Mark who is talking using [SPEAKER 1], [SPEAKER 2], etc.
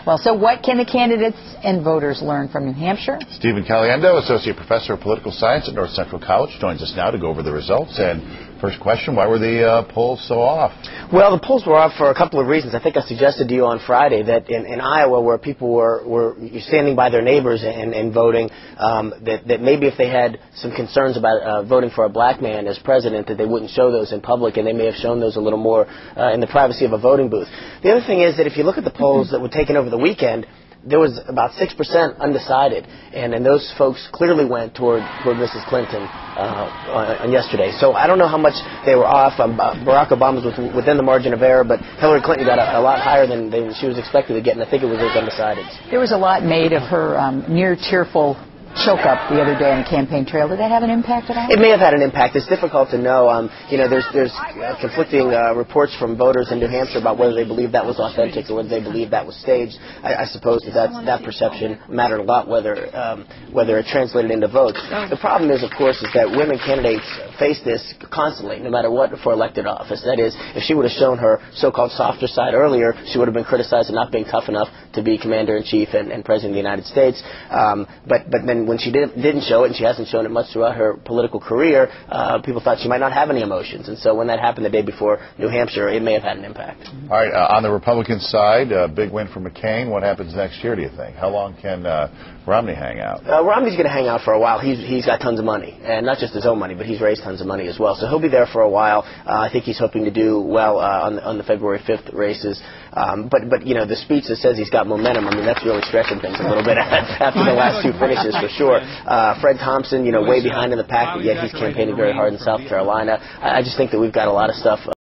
[SPEAKER 1] Well, so what can the candidates and voters learn from New Hampshire?
[SPEAKER 2] Stephen Caliendo, Associate Professor of Political Science at North Central College, joins us now to go over the results. And first question, why were the polls so off?
[SPEAKER 3] Well, the polls were off for a couple of reasons. I think I suggested to you on Friday that in Iowa, where people were standing by their neighbors and voting, that maybe if they had some concerns about voting for a black man as president, that they wouldn't show those in public, and they may have shown those a little more in the privacy of a voting booth. The other thing is that if you look at the polls that were taken over the weekend, there was about 6% undecided, and those folks clearly went toward Mrs. Clinton on yesterday. So I don't know how much they were off. Barack Obama was within the margin of error, but Hillary Clinton got a lot higher than she was expected to get, and I think it was those undecideds.
[SPEAKER 1] There was a lot made of her near tearful choke-up the other day on the campaign trail. Did that have an impact at all?
[SPEAKER 3] It may have had an impact. It's difficult to know. There's conflicting reports from voters in New Hampshire about whether they believe that was authentic or whether they believe that was staged. I suppose that perception mattered a lot, whether it translated into votes. The problem is, of course, is that women candidates face this constantly, no matter what, for elected office. That is, if she would have shown her so-called softer side earlier, she would have been criticized for not being tough enough to be commander-in-chief and president of the United States. But then when she didn't show it, and she hasn't shown it much throughout her political career, people thought she might not have any emotions. And so when that happened the day before New Hampshire, it may have had an impact.
[SPEAKER 2] All right, on the Republican side, big win for McCain. What happens next year, do you think? How long can Romney hang out?
[SPEAKER 3] Romney's going to hang out for a while. He's got tons of money, and not just his own money, but he's raised tons of money as well. So he'll be there for a while. I think he's hoping to do well on the February 5th races. But the speech that says he's got momentum, I mean, that's really stretching things a little bit after the last two finishes, for sure. Fred Thompson, way behind in the pack, but yet he's campaigning very hard in South Carolina. I just think that we've got a lot of stuff